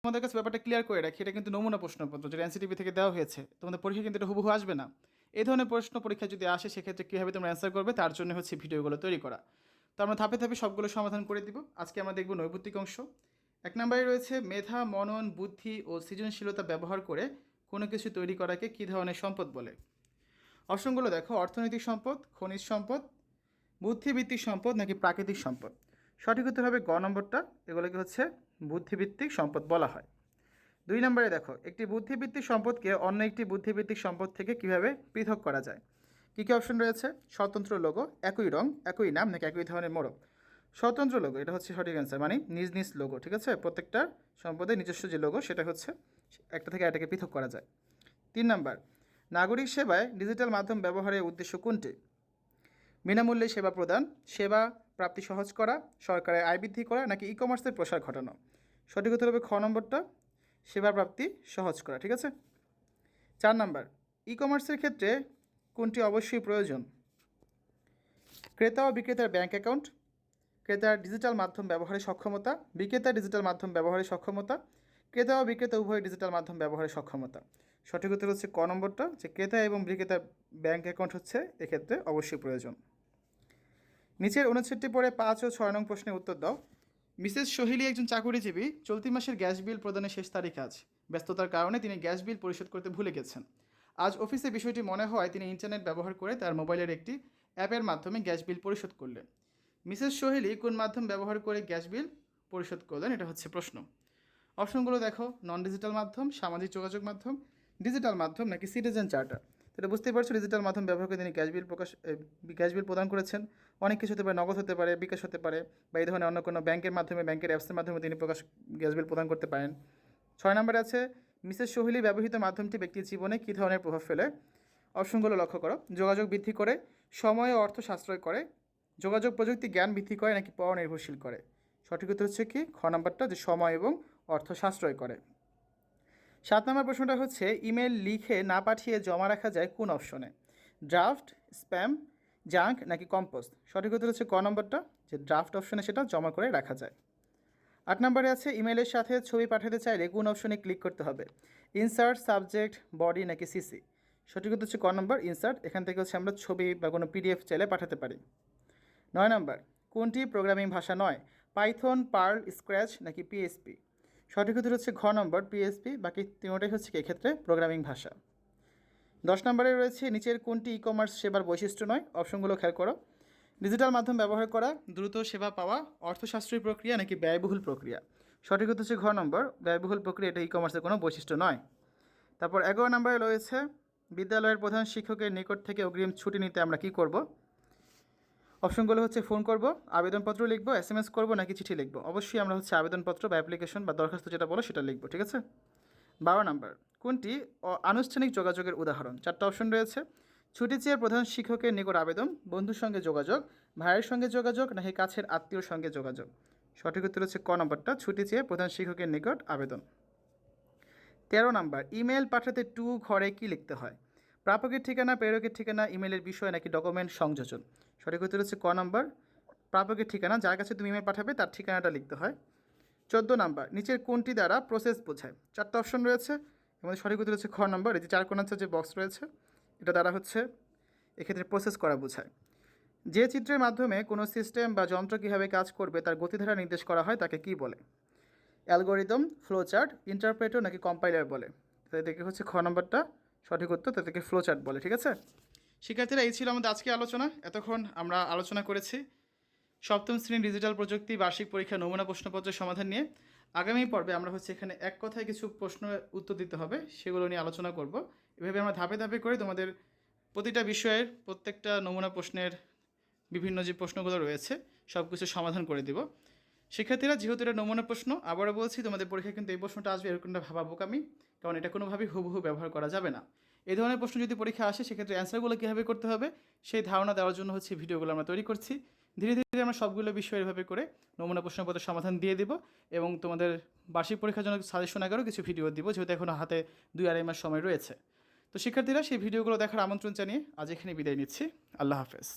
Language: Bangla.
তোমাদের কাছে ব্যাপারটা ক্লিয়ার করে রাখি, এটা কিন্তু নমুনা প্রশ্নপত্র যেটা এনসিটিভি থেকে দেওয়া হয়েছে, তোমাদের পরীক্ষা কিন্তু এটা হুবহু আসবে না। এই ধরনের প্রশ্ন পরীক্ষা যদি আসে সেক্ষেত্রে কীভাবে তোমরা অ্যান্সার করবে তার জন্য হচ্ছে ভিডিওগুলো তৈরি করা। তো আমরা ধাপে ধাপে সবগুলো সমাধান করে দিব। আজকে আমরা দেখব নৈর্ব্যক্তিক অংশ। 1 নম্বরে রয়েছে মেধা, মনন, বুদ্ধি ও সৃজনশীলতা ব্যবহার করে কোনো কিছু তৈরি করাকে কী ধরনের সম্পদ বলে। অপশনগুলো দেখো, অর্থনৈতিক সম্পদ, খনিজ সম্পদ, বুদ্ধিভিত্তিক সম্পদ নাকি প্রাকৃতিক সম্পদ। সঠিক উত্তর হবে গ নম্বরটা, এগুলোকে হচ্ছে বুদ্ধিভিত্তিক সম্পদ বলা হয়। 2 নম্বরে দেখো, একটি বুদ্ধিভিত্তিক সম্পদকে অন্য একটি বুদ্ধিভিত্তিক সম্পদ থেকে কিভাবে পৃথক করা যায়। কী কী অপশন রয়েছে? স্বতন্ত্র লোগো, একই রং, একই নাম নাকি একই ধরনের মোড়ক। স্বতন্ত্র লোগো, এটা হচ্ছে সঠিক অ্যান্সার, মানে নিজ নিজ লোগো। ঠিক আছে, প্রত্যেকটা সম্পদের নিজস্ব যে লোগো সেটা হচ্ছে একটা থেকে এটাকে পৃথক করা যায়। 3 নম্বর, নাগরিক সেবায় ডিজিটাল মাধ্যম ব্যবহারের উদ্দেশ্য কোনটি? বিনামূল্যে সেবা প্রদান, সেবা প্রাপ্তি সহজ করা, সরকারের আয় বৃদ্ধি করা নাকি ই কমার্সের প্রসার ঘটানো। সঠিক উত্তর হবে খ নম্বরটা, সেবা প্রাপ্তি সহজ করা। ঠিক আছে। 4 নম্বর, ই কমার্সের ক্ষেত্রে কোনটি অবশ্যই প্রয়োজন? ক্রেতা ও বিক্রেতার ব্যাংক অ্যাকাউন্ট, ক্রেতার ডিজিটাল মাধ্যম ব্যবহারের সক্ষমতা, বিক্রেতার ডিজিটাল মাধ্যম ব্যবহারের সক্ষমতা, ক্রেতা ও বিক্রেতা উভয় ডিজিটাল মাধ্যম ব্যবহারের সক্ষমতা। সঠিক উত্তর হচ্ছে ক নম্বরটা, যে ক্রেতা এবং বিক্রেতার ব্যাংক অ্যাকাউন্ট হচ্ছে এক্ষেত্রে অবশ্যই প্রয়োজন। নিচের অনুচ্ছেদটি পড়ে 5 ও 6 নং প্রশ্নের উত্তর দাও। মিসেস সোহিলি একজন চাকুরিজীবী। চলতি মাসের গ্যাস বিল প্রদানের শেষ তারিখ আজ। ব্যস্ততার কারণে তিনি গ্যাস বিল পরিশোধ করতে ভুলে গেছেন। আজ অফিসে বিষয়টি মনে হয় তিনি ইন্টারনেট ব্যবহার করে তার মোবাইলের একটি অ্যাপের মাধ্যমে গ্যাস বিল পরিশোধ করলেন। মিসেস সোহেলি কোন মাধ্যম ব্যবহার করে গ্যাস বিল পরিশোধ করলেন, এটা হচ্ছে প্রশ্ন। অপশনগুলো দেখো, নন ডিজিটাল মাধ্যম, সামাজিক যোগাযোগ মাধ্যম, ডিজিটাল মাধ্যম নাকি সিটিজেন চার্টার। এটা বুঝতেই পারছো, ডিজিটাল মাধ্যম ব্যবহার করে তিনি গ্যাস বিল প্রদান করেছেন। অনেক কিছু হতে পারে, নগদ হতে পারে, বিকাশ হতে পারে, বা এই ধরনের অন্য কোনো ব্যাংকের মাধ্যমে, ব্যাংকের অ্যাপসের মাধ্যমে তিনি গ্যাস বিল প্রদান করতে পারেন। 6 নম্বরে আছে, মিসেস সোহেলি ব্যবহৃত মাধ্যমটি ব্যক্তির জীবনে কী ধরনের প্রভাব ফেলে। অপশনগুলো লক্ষ্য করো, যোগাযোগ বৃদ্ধি করে, সময় ও অর্থ সাশ্রয় করে, যোগাযোগ প্রযুক্তি জ্ঞান বৃদ্ধি করে নাকি পরনির্ভরশীল করে। সঠিক উত্তর হচ্ছে কি খ নাম্বারটা, যে সময় এবং অর্থ সাশ্রয় করে। 7 নম্বর প্রশ্নটা হচ্ছে, ইমেল লিখে না পাঠিয়ে জমা রাখা যায় কোন অপশনে? ড্রাফট, স্প্যাম, জাঙ্ক নাকি কম্পোস্ট। সঠিক উত্তর হচ্ছে ক নম্বরটা, যে ড্রাফট অপশনে সেটা জমা করে রাখা যায়। 8 নম্বরে আছে, ইমেলের সাথে ছবি পাঠাতে চাইলে কোন অপশনে ক্লিক করতে হবে? ইনসার্ট, সাবজেক্ট, বডি নাকি সিসি। সঠিক উত্তর হচ্ছে ক নম্বর, ইনসার্ট। এখান থেকে হচ্ছে আমরা ছবি বা কোনো পিডিএফ চাইলে পাঠাতে পারি। 9 নম্বর, কোনটি প্রোগ্রামিং ভাষা নয়? পাইথন, পার্ল, স্ক্র্যাচ নাকি পিএসপি। সঠিক উত্তর হচ্ছে ঘ নম্বর, পিএসপি। বাকি তিনটাই হচ্ছে এক্ষেত্রে প্রোগ্রামিং ভাষা। 10 নম্বরে রয়েছে, নিচের কোনটি ই কমার্স সেবার বৈশিষ্ট্য নয়। অপশনগুলো খেয়াল করো, ডিজিটাল মাধ্যম ব্যবহার করা, দ্রুত সেবা পাওয়া, অর্থসাশ্রয়ী প্রক্রিয়া নাকি ব্যয়বহুল প্রক্রিয়া। সঠিক উত্তর হচ্ছে ঘ নম্বর, ব্যয়বহুল প্রক্রিয়া। এটা ই কমার্সের কোনো বৈশিষ্ট্য নয়। তারপর 11 নম্বরে রয়েছে, বিদ্যালয়ের প্রধান শিক্ষকের নিকট থেকে অগ্রিম ছুটি নিতে আমরা কী করব। অপশনগুলো হচ্ছে, ফোন করব, আবেদনপত্র লিখবো, এসএমএস করব নাকি চিঠি লিখবো। অবশ্যই আমরা হচ্ছে আবেদনপত্র বা অ্যাপ্লিকেশন বা দরখাস্ত যেটা বলো সেটা লিখবো। ঠিক আছে। 12 নম্বর, কোনটি আনুষ্ঠানিক যোগাযোগের উদাহরণ। 4টা অপশন রয়েছে, ছুটি চেয়ে প্রধান শিক্ষকের নিকট আবেদন, বন্ধুর সঙ্গে যোগাযোগ, ভাইয়ের সঙ্গে যোগাযোগ নাকি কাছের আত্মীয়র সঙ্গে যোগাযোগ। সঠিক উত্তর হচ্ছে ক নম্বরটা, ছুটি চেয়ে প্রধান শিক্ষকের নিকট আবেদন। 13 নম্বর, ইমেল পাঠাতে টু ঘরে কি লিখতে হয়? প্রাপকের ঠিকানা, প্রেরকের ঠিকানা, ইমেলের বিষয় নাকি ডকুমেন্ট সংযোজন। সঠিক উত্তর হচ্ছে ক নম্বর, প্রাপকের ঠিকানা, যার কাছে তুমি ইমেল পাঠাবে তার ঠিকানাটা লিখতে হয়। 14 নাম্বার, নিচের কোনটি দ্বারা প্রসেস বোঝায়? 4টা অপশন রয়েছে, এবং সঠিক উত্তর হচ্ছে খ নম্বর, এই যে 4 কোণার যে বক্স রয়েছে এটা দ্বারা হচ্ছে এক্ষেত্রে প্রসেস করা বোঝায়। যে চিত্রের মাধ্যমে কোনো সিস্টেম বা যন্ত্র কীভাবে কাজ করবে তার গতিধারা নির্দেশ করা হয় তাকে কি বলে? অ্যালগোরিদম, ফ্লোচার্ট, ইন্টারপ্রেটর নাকি কম্পাইলার বলে। তাদেরকে হচ্ছে খ নম্বরটা সঠিক উত্তর, তাদেরকে ফ্লোচার্ট বলে। ঠিক আছে। শিক্ষার্থীরা, এই ছিল আমাদের আজকে আলোচনা। এতক্ষণ আমরা আলোচনা করেছি সপ্তম শ্রেণীর ডিজিটাল প্রযুক্তি বার্ষিক পরীক্ষা নমুনা প্রশ্নপত্রের সমাধান নিয়ে। আগামী পর্বে আমরা হচ্ছে এখানে এক কথায় কিছু প্রশ্ন উত্তর দিতে হবে, সেগুলো নিয়ে আলোচনা করব। এভাবে আমরা ধাপে ধাপে করে তোমাদের প্রতিটা বিষয়ের প্রত্যেকটা নমুনা প্রশ্নের বিভিন্ন যে প্রশ্নগুলো রয়েছে সব কিছু সমাধান করে দেব। শিক্ষার্থীরা, যেহেতু এটা নমুনা প্রশ্ন, আবারও বলছি তোমাদের পরীক্ষায় কিন্তু এই প্রশ্নটা আসবে এরকমটা ভাবা বোকামি, কারণ এটা কোনোভাবেই হুবহু ব্যবহার করা যাবে না। এই ধরনের প্রশ্ন যদি পরীক্ষা আসে সেক্ষেত্রে অ্যান্সারগুলো কীভাবে করতে হবে সেই ধারণা দেওয়ার জন্য হচ্ছে ভিডিওগুলো আমরা তৈরি করছি। ধীরে ধীরে আমরা সবগুলো বিষয় এভাবে করে নমুনা প্রশ্নপত্রের সমাধান দিয়ে দেব, এবং তোমাদের বার্ষিক পরীক্ষার জন্য সাজেশন আকারেও কিছু ভিডিও দিব, যেহেতু এখনও হাতে 2-2.5 মাস সময় রয়েছে। তো শিক্ষার্থীরা, সেই ভিডিওগুলো দেখার আমন্ত্রণ জানিয়ে আজ এখানে বিদায় নিচ্ছি। আল্লাহ হাফেজ।